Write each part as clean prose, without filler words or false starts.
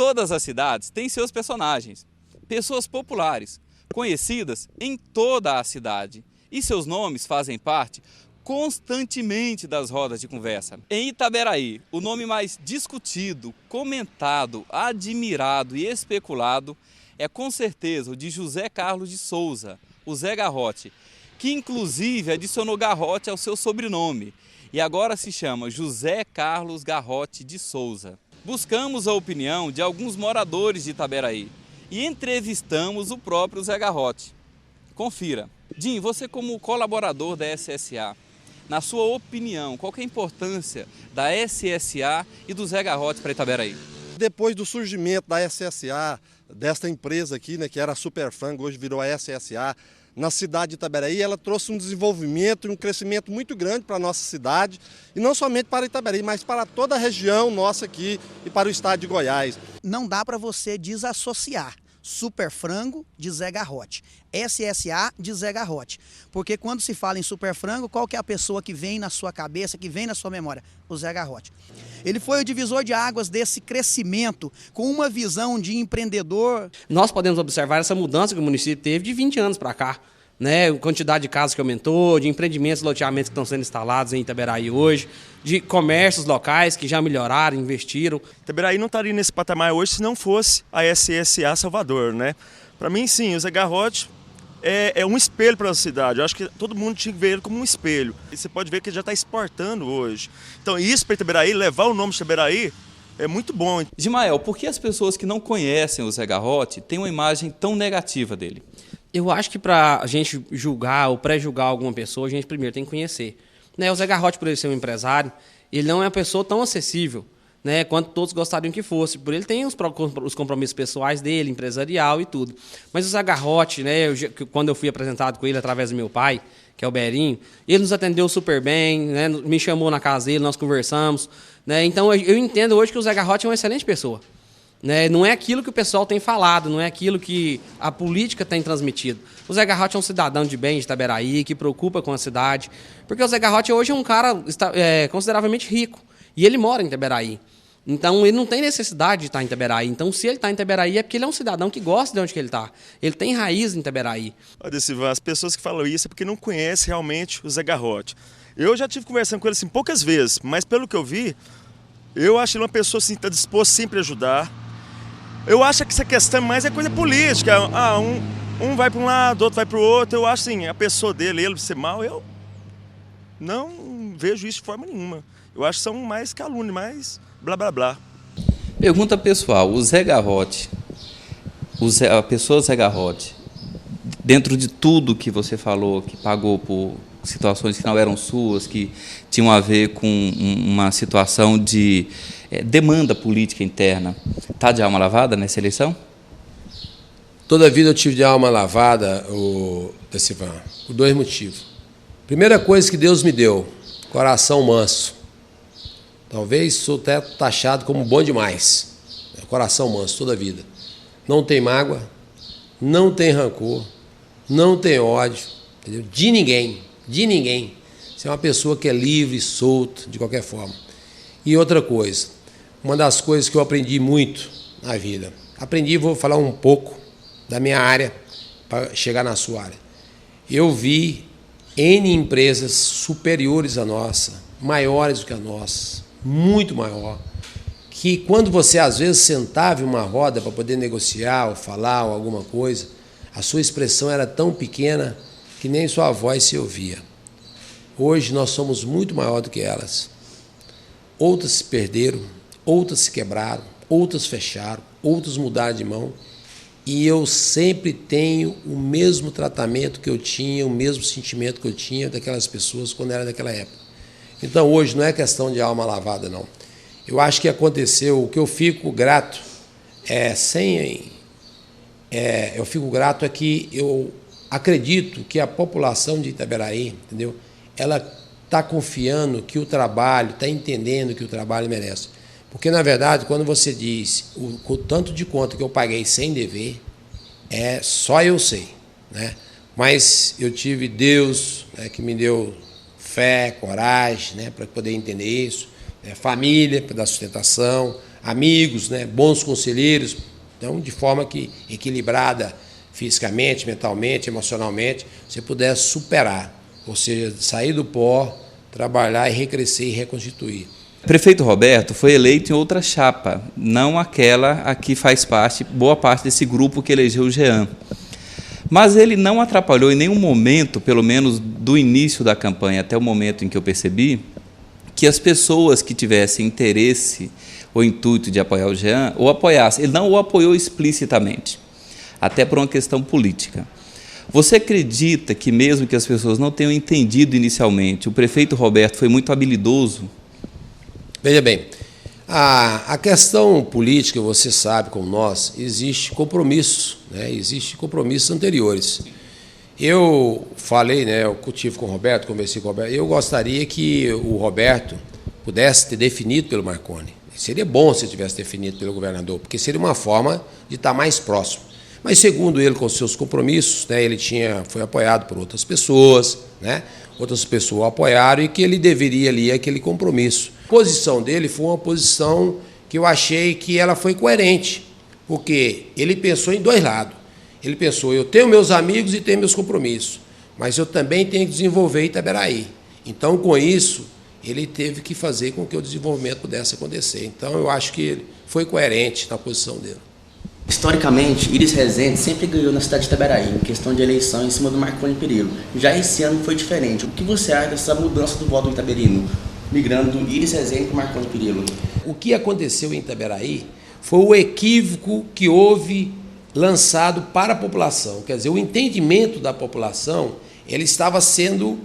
Todas as cidades têm seus personagens, pessoas populares, conhecidas em toda a cidade, e seus nomes fazem parte constantemente das rodas de conversa. Em Itaberaí, o nome mais discutido, comentado, admirado e especulado é com certeza o de José Carlos de Souza, o Zé Garrote, que inclusive adicionou Garrote ao seu sobrenome e agora se chama José Carlos Garrote de Souza. Buscamos a opinião de alguns moradores de Itaberaí e entrevistamos o próprio Zé Garrote. Confira. Jim, você como colaborador da SSA, na sua opinião, qual que é a importância da SSA e do Zé Garrote para Itaberaí? Depois do surgimento da SSA, desta empresa aqui, né, que era a Superfrango, hoje virou a SSA, na cidade de Itaberaí, ela trouxe um desenvolvimento e um crescimento muito grande para a nossa cidade, e não somente para Itaberaí, mas para toda a região nossa aqui e para o estado de Goiás. Não dá para você desassociar Superfrango de Zé Garrote, SSA de Zé Garrote, porque quando se fala em Superfrango, qual que é a pessoa que vem na sua cabeça, que vem na sua memória? O Zé Garrote. Ele foi o divisor de águas desse crescimento, com uma visão de empreendedor. Nós podemos observar essa mudança que o município teve de 20 anos para cá, né? A quantidade de casas que aumentou, de empreendimentos e loteamentos que estão sendo instalados em Itaberaí hoje, de comércios locais que já melhoraram, investiram. Itaberaí não estaria nesse patamar hoje se não fosse a SSA Salvador, né? Para mim, sim, o Zé Garrote é um espelho para a cidade. Eu acho que todo mundo tinha que ver ele como um espelho. E você pode ver que ele já está exportando hoje. Então, isso para Itaberaí, levar o nome de Itaberaí, é muito bom. Gimael, por que as pessoas que não conhecem o Zé Garrote têm uma imagem tão negativa dele? Eu acho que para a gente julgar ou pré-julgar alguma pessoa, a gente primeiro tem que conhecer. Né? O Zé Garrote, por ele ser um empresário, ele não é uma pessoa tão acessível, né, quanto todos gostariam que fosse. Por ele tem os compromissos pessoais dele, empresarial e tudo. Mas o Zé Garrote, né, quando eu fui apresentado com ele através do meu pai, que é o Berinho, ele nos atendeu super bem, né, me chamou na casa dele, nós conversamos. Né, então eu entendo hoje que o Zé Garrote é uma excelente pessoa. Né, não é aquilo que o pessoal tem falado, não é aquilo que a política tem transmitido. O Zé Garrote é um cidadão de bem de Itaberaí, que preocupa com a cidade, porque o Zé Garrote hoje é um cara consideravelmente rico, e ele mora em Itaberaí. Então, ele não tem necessidade de estar em Itaberaí. Então, se ele está em Itaberaí, é porque ele é um cidadão que gosta de onde que ele está. Ele tem raiz em Itaberaí. Olha, Silvão, as pessoas que falam isso é porque não conhecem realmente o Zé Garrote. Eu já tive conversando com ele assim, poucas vezes, mas pelo que eu vi, eu acho ele uma pessoa assim, que está disposta sempre a ajudar. Eu acho que essa questão mais é coisa política. Um vai para um lado, outro vai para o outro. Eu acho assim, a pessoa dele, ele ser mal, eu não vejo isso de forma nenhuma. Eu acho que são mais calúnias, mais blá blá blá. Pergunta pessoal, o Zé Garrote, a pessoa Zé Garrote, dentro de tudo que você falou, que pagou por situações que não eram suas, que tinham a ver com uma situação de demanda política interna, está de alma lavada nessa eleição? Toda a vida eu tive de alma lavada, Tecivan, por dois motivos. Primeira coisa que Deus me deu, coração manso. Talvez sou até taxado como bom demais. Coração manso toda a vida. Não tem mágoa, não tem rancor, não tem ódio, entendeu? De ninguém, de ninguém. Você é uma pessoa que é livre, solta, de qualquer forma. E outra coisa, uma das coisas que eu aprendi muito na vida, vou falar um pouco da minha área, para chegar na sua área. Eu vi N empresas superiores à nossa, maiores do que a nossa, muito maior, que quando você às vezes sentava em uma roda para poder negociar ou falar ou alguma coisa, a sua expressão era tão pequena que nem sua voz se ouvia. Hoje nós somos muito maior do que elas. Outras se perderam, outras se quebraram, outras fecharam, outras mudaram de mão, e eu sempre tenho o mesmo tratamento que eu tinha, o mesmo sentimento que eu tinha daquelas pessoas quando era daquela época. Então, hoje não é questão de alma lavada, não. Eu acho que aconteceu, o que eu fico grato, eu fico grato é que eu acredito que a população de Itaberaí, entendeu? Ela está confiando que o trabalho, está entendendo que o trabalho merece. Porque, na verdade, quando você diz o tanto de conta que eu paguei sem dever, só eu sei, né? Mas eu tive Deus, né, que me deu fé, coragem, né, para poder entender isso, família para dar sustentação, amigos, né, bons conselheiros, então, de forma que equilibrada fisicamente, mentalmente, emocionalmente, você pudesse superar, ou seja, sair do pó, trabalhar e recrescer e reconstituir. O prefeito Roberto foi eleito em outra chapa, não aquela a que faz parte, boa parte desse grupo que elegeu o Jean. Mas ele não atrapalhou em nenhum momento, pelo menos do início da campanha até o momento em que eu percebi, que as pessoas que tivessem interesse ou intuito de apoiar o Jean, o apoiassem. Ele não o apoiou explicitamente, até por uma questão política. Você acredita que, mesmo que as pessoas não tenham entendido inicialmente, o prefeito Roberto foi muito habilidoso? Veja bem, a questão política, você sabe, como nós, existe compromisso, né? Existe compromissos anteriores. Eu falei, né, eu tive com o Roberto, conversei com o Roberto, eu gostaria que o Roberto pudesse ter definido pelo Marconi. Seria bom se tivesse definido pelo governador, porque seria uma forma de estar mais próximo. Mas, segundo ele, com seus compromissos, né, ele foi apoiado por outras pessoas, né, outras pessoas o apoiaram e que ele deveria ali aquele compromisso. A posição dele foi uma posição que eu achei que ela foi coerente, porque ele pensou em dois lados. Ele pensou, eu tenho meus amigos e tenho meus compromissos, mas eu também tenho que desenvolver Itaberaí. Então, com isso, ele teve que fazer com que o desenvolvimento pudesse acontecer. Então, eu acho que ele foi coerente na posição dele. Historicamente, Iris Rezende sempre ganhou na cidade de Itaberaí, em questão de eleição em cima do Marconi Perillo. Já esse ano foi diferente. O que você acha dessa mudança do voto itaberino, migrando do Iris Rezende para o Marconi Perillo? O que aconteceu em Itaberaí foi o equívoco que houve lançado para a população. Quer dizer, o entendimento da população ele estava sendo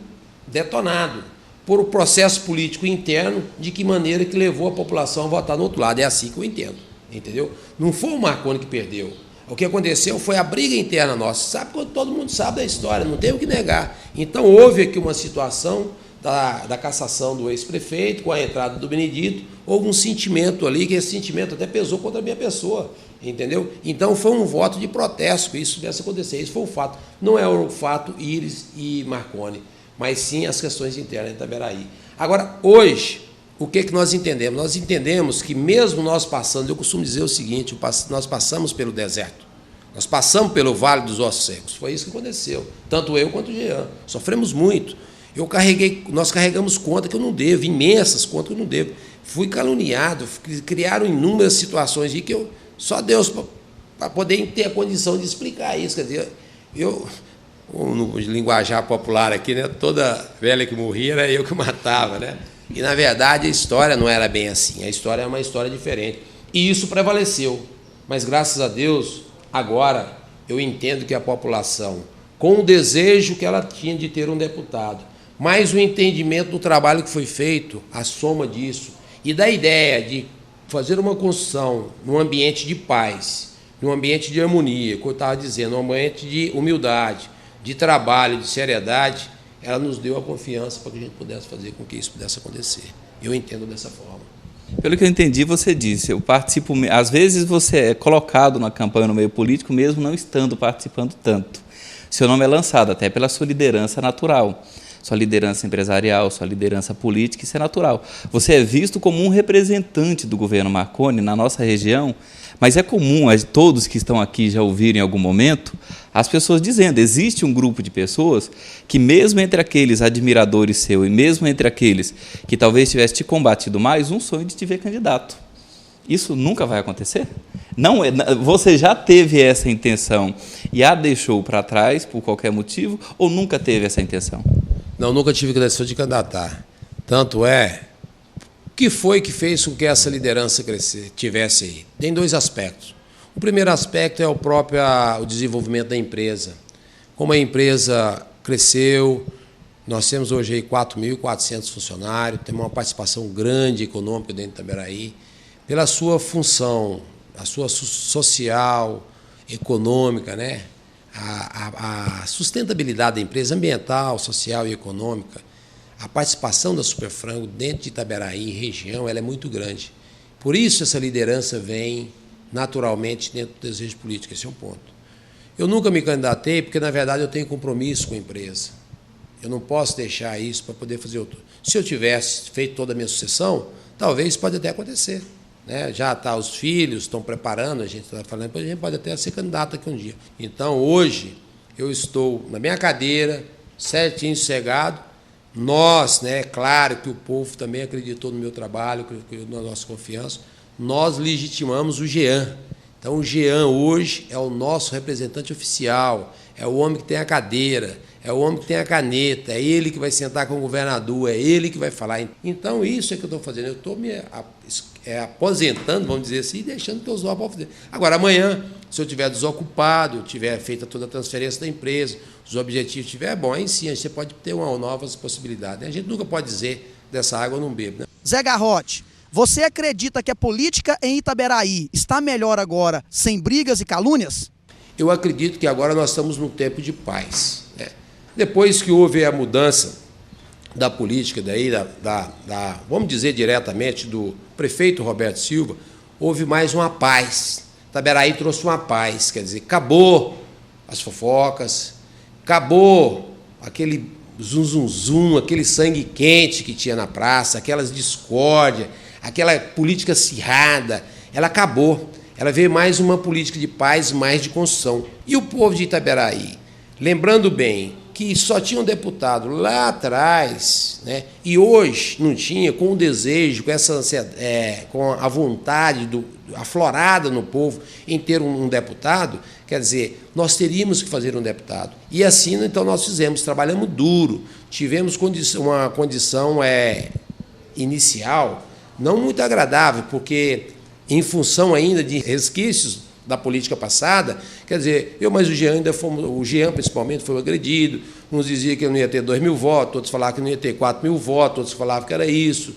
detonado por o processo político interno, de que maneira que levou a população a votar no outro lado. É assim que eu entendo. Entendeu? Não foi o Marconi que perdeu. O que aconteceu foi a briga interna nossa. Sabe quando todo mundo sabe da história, não tem o que negar. Então, houve aqui uma situação da cassação do ex-prefeito, com a entrada do Benedito, houve um sentimento ali, que esse sentimento até pesou contra a minha pessoa, entendeu? Então, foi um voto de protesto que isso tivesse acontecido. Isso foi um fato. Não é o fato Iris e Marconi, mas sim as questões internas de Itaberaí. Agora, hoje, o que nós entendemos? Nós entendemos que mesmo nós passando, eu costumo dizer o seguinte, nós passamos pelo deserto, nós passamos pelo Vale dos Ossos Secos, foi isso que aconteceu, tanto eu quanto o Jean, sofremos muito. Nós carregamos conta que eu não devo, imensas contas que eu não devo. Fui caluniado, criaram inúmeras situações aí que só Deus para poder ter a condição de explicar isso. Quer dizer, no linguajar popular aqui, né, toda velha que morria era eu que matava, né? E, na verdade, a história não era bem assim. A história é uma história diferente. E isso prevaleceu. Mas, graças a Deus, agora eu entendo que a população, com o desejo que ela tinha de ter um deputado, mais o entendimento do trabalho que foi feito, a soma disso, e da ideia de fazer uma construção num ambiente de paz, num ambiente de harmonia, como eu estava dizendo, num ambiente de humildade, de trabalho, de seriedade, ela nos deu a confiança para que a gente pudesse fazer com que isso pudesse acontecer. Eu entendo dessa forma. Pelo que eu entendi, você disse, eu participo, às vezes você é colocado na campanha no meio político, mesmo não estando participando tanto. Seu nome é lançado até pela sua liderança natural, sua liderança empresarial, sua liderança política, isso é natural. Você é visto como um representante do governo Marconi na nossa região, mas é comum, todos que estão aqui já ouviram em algum momento, as pessoas dizendo, existe um grupo de pessoas que mesmo entre aqueles admiradores seu e mesmo entre aqueles que talvez tivesse te combatido mais, um sonho de te ver candidato. Isso nunca vai acontecer? Não, você já teve essa intenção e a deixou para trás por qualquer motivo ou nunca teve essa intenção? Não, nunca tive intenção de candidatar. Tanto é, o que foi que fez com que essa liderança tivesse aí? Tem dois aspectos. O primeiro aspecto é o desenvolvimento da empresa. Como a empresa cresceu, nós temos hoje aí 4.400 funcionários, temos uma participação grande econômica dentro de Itaberaí, pela sua função, a sua social, econômica, né? A sustentabilidade da empresa, ambiental, social e econômica, a participação da Superfrango dentro de Itaberaí, região, ela é muito grande. Por isso essa liderança vem naturalmente dentro do desejo político, esse é um ponto. Eu nunca me candidatei porque, na verdade, eu tenho compromisso com a empresa. Eu não posso deixar isso para poder fazer outro. Se eu tivesse feito toda a minha sucessão, talvez pode até acontecer. né? Já está os filhos, estão preparando, a gente está falando, a gente pode até ser candidato aqui um dia. Então, hoje, eu estou na minha cadeira, certinho, sossegado. Nós, né, claro que o povo também acreditou no meu trabalho, na nossa confiança, nós legitimamos o Jean. Então, o Jean hoje é o nosso representante oficial, é o homem que tem a cadeira, é o homem que tem a caneta, é ele que vai sentar com o governador, é ele que vai falar. Então, isso é que eu estou fazendo. Eu estou me aposentando, vamos dizer assim, e deixando que os outros possam fazer. Agora, amanhã, se eu estiver desocupado, tiver feita toda a transferência da empresa, os objetivos estiver bom, aí sim, você pode ter novas possibilidades. A gente nunca pode dizer dessa água eu não bebo. Né? Zé Garrote, você acredita que a política em Itaberaí está melhor agora, sem brigas e calúnias? Eu acredito que agora nós estamos num tempo de paz. Né? Depois que houve a mudança da política, daí, vamos dizer diretamente, do prefeito Roberto Silva, houve mais uma paz. Itaberaí trouxe uma paz, quer dizer, acabou as fofocas, acabou aquele zum, aquele sangue quente que tinha na praça, aquelas discórdias, aquela política acirrada, ela acabou. Ela veio mais uma política de paz, mais de construção. E o povo de Itaberaí, lembrando bem que só tinha um deputado lá atrás, né, e hoje não tinha, com o desejo, com essa com a vontade aflorada no povo em ter um deputado, quer dizer, nós teríamos que fazer um deputado. E assim, então, nós fizemos, trabalhamos duro, tivemos uma condição inicial não muito agradável, porque em função ainda de resquícios da política passada, quer dizer, mas o Jean principalmente foi agredido, uns diziam que não ia ter 2.000 votos, outros falavam que não ia ter 4.000 votos, outros falavam que era isso,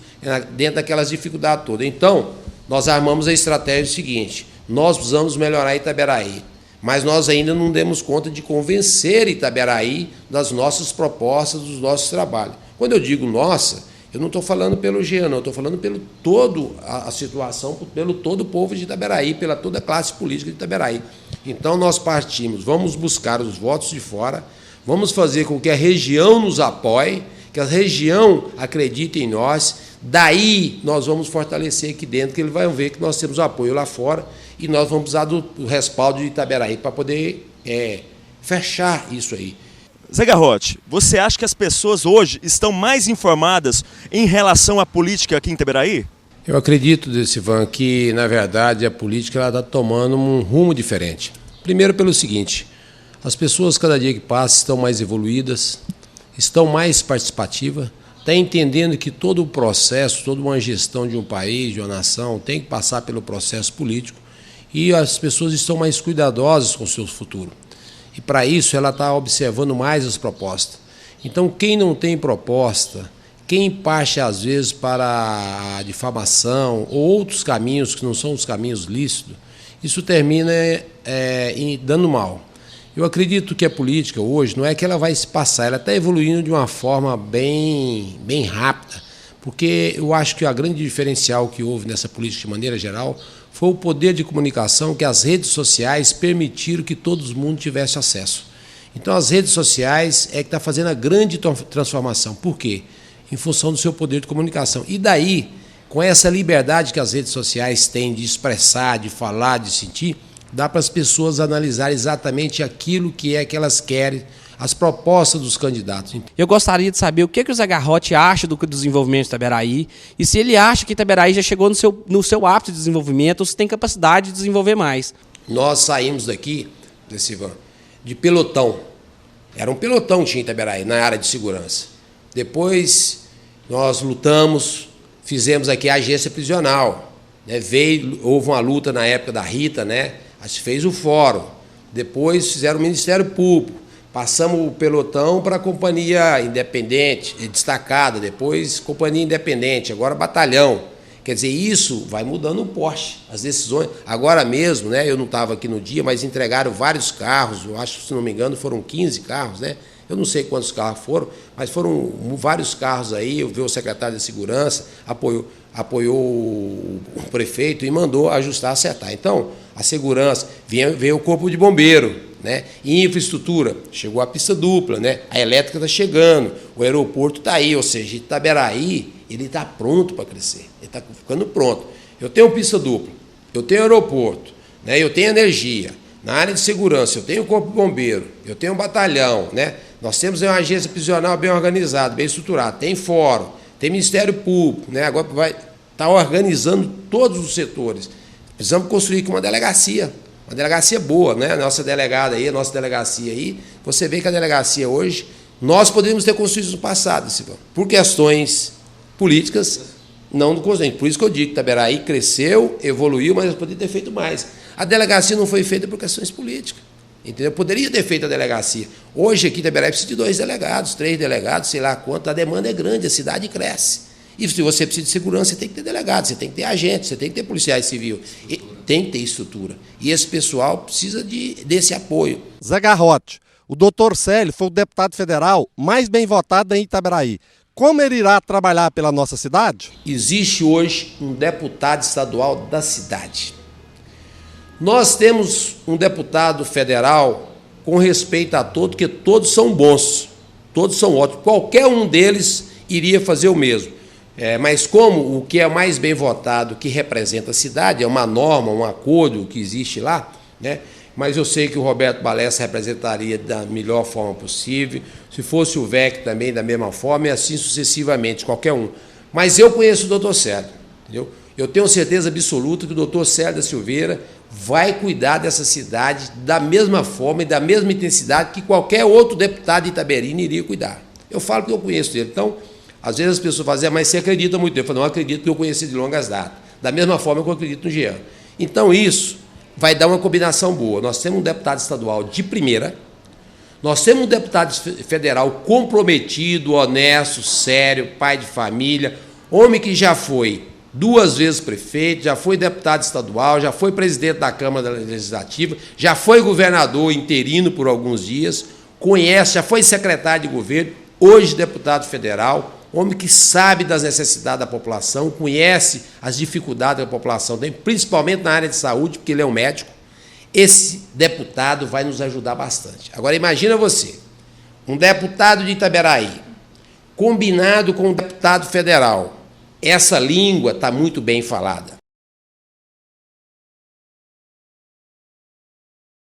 dentro daquelas dificuldades todas. Então, nós armamos a estratégia seguinte, nós precisamos melhorar Itaberaí, mas nós ainda não demos conta de convencer Itaberaí das nossas propostas, dos nossos trabalhos. Quando eu digo nossa, eu não estou falando pelo Jean, não, estou falando pelo todo a situação, pelo todo o povo de Itaberaí, pela toda a classe política de Itaberaí. Então, nós partimos, vamos buscar os votos de fora, vamos fazer com que a região nos apoie, que a região acredite em nós, daí nós vamos fortalecer aqui dentro, que eles vão ver que nós temos apoio lá fora e nós vamos precisar do respaldo de Itaberaí para poder fechar isso aí. Zé Garrote, você acha que as pessoas hoje estão mais informadas em relação à política aqui em Itaberaí? Eu acredito, Decivan, que, na verdade, a política está tomando um rumo diferente. Primeiro pelo seguinte, as pessoas, cada dia que passa, estão mais evoluídas, estão mais participativas, estão entendendo que todo o processo, toda uma gestão de um país, de uma nação, tem que passar pelo processo político e as pessoas estão mais cuidadosas com o seu futuro. E, para isso, ela está observando mais as propostas. Então, quem não tem proposta, quem parte, às vezes, para a difamação ou outros caminhos que não são os caminhos lícitos, isso termina dando mal. Eu acredito que a política, hoje, não é que ela vai se passar, ela está evoluindo de uma forma bem rápida, porque eu acho que a grande diferencial que houve nessa política, de maneira geral, foi o poder de comunicação que as redes sociais permitiram que todo mundo tivesse acesso. Então, as redes sociais é que está fazendo a grande transformação. Por quê? Em função do seu poder de comunicação. E daí, com essa liberdade que as redes sociais têm de expressar, de falar, de sentir, dá para as pessoas analisar exatamente aquilo que elas querem, as propostas dos candidatos. Eu gostaria de saber o que o Zé Garrote acha do desenvolvimento de Itaberaí e se ele acha que Itaberaí já chegou no seu ápice de desenvolvimento ou se tem capacidade de desenvolver mais. Nós saímos daqui, de pelotão. Era um pelotão que tinha em Itaberaí, na área de segurança. Depois nós lutamos, fizemos aqui a agência prisional. Né? Houve uma luta na época da Rita, né? A gente fez o fórum. Depois fizeram o Ministério Público. Passamos o pelotão para a companhia independente, destacada, depois companhia independente, agora batalhão. Quer dizer, isso vai mudando o porte, as decisões. Agora mesmo, né, eu não estava aqui no dia, mas entregaram vários carros, eu acho, se não me engano, foram 15 carros, né? Eu não sei quantos carros foram, mas foram vários carros aí, eu vi o secretário de Segurança, apoiou o prefeito e mandou ajustar, acertar. Então, a segurança, veio o corpo de bombeiro, né? E infraestrutura, chegou a pista dupla, né? A elétrica está chegando, o aeroporto está aí, ou seja, Itaberaí, ele está pronto para crescer, ele está ficando pronto. Eu tenho pista dupla, eu tenho aeroporto, né? Eu tenho energia. Na área de segurança, eu tenho corpo de bombeiro, eu tenho um batalhão, né? Nós temos uma agência prisional bem organizada, bem estruturada, tem fórum, tem Ministério Público, né? Agora vai estar organizando todos os setores. Precisamos construir aqui uma delegacia boa, né? Nossa delegada aí, a nossa delegacia aí, você vê que a delegacia hoje, nós poderíamos ter construído no passado, Silvão, por questões políticas, não do conjunto. Por isso que eu digo que Itaberaí cresceu, evoluiu, mas poderia ter feito mais. A delegacia não foi feita por questões políticas, entendeu? Poderia ter feito a delegacia. Hoje aqui Itaberaí precisa de 2 delegados, 3 delegados, sei lá quanto, a demanda é grande, a cidade cresce. E se você precisa de segurança, você tem que ter delegado, você tem que ter agente, você tem que ter policiais civis, tem que ter estrutura. E esse pessoal precisa desse apoio. Zé Garrote, o doutor Célio foi o deputado federal mais bem votado em Itaberaí. Como ele irá trabalhar pela nossa cidade? Existe hoje um deputado estadual da cidade. Nós temos um deputado federal com respeito a todos, que todos são bons, todos são ótimos. Qualquer um deles iria fazer o mesmo. Mas como o que é mais bem votado, que representa a cidade, é uma norma, um acordo que existe lá, né? Mas eu sei que o Roberto Baleça representaria da melhor forma possível, se fosse o VEC também da mesma forma, e assim sucessivamente, qualquer um. Mas eu conheço o doutor Célio, entendeu? Eu tenho certeza absoluta que o doutor Célio da Silveira vai cuidar dessa cidade da mesma forma e da mesma intensidade que qualquer outro deputado de Itaberina iria cuidar. Eu falo que eu conheço ele. Então, às vezes as pessoas fazem, mas você acredita muito nele. Eu falo, não acredito, porque eu conheci de longas datas. Da mesma forma que eu acredito no Jean. Então, isso vai dar uma combinação boa. Nós temos um deputado estadual de primeira, nós temos um deputado federal comprometido, honesto, sério, pai de família, homem que já foi 2 vezes prefeito, já foi deputado estadual, já foi presidente da Câmara Legislativa, já foi governador interino por alguns dias, conhece, já foi secretário de governo, hoje deputado federal, homem que sabe das necessidades da população, conhece as dificuldades da população, principalmente na área de saúde, porque ele é um médico. Esse deputado vai nos ajudar bastante. Agora, imagina você, um deputado de Itaberaí, combinado com um deputado federal. Essa língua está muito bem falada.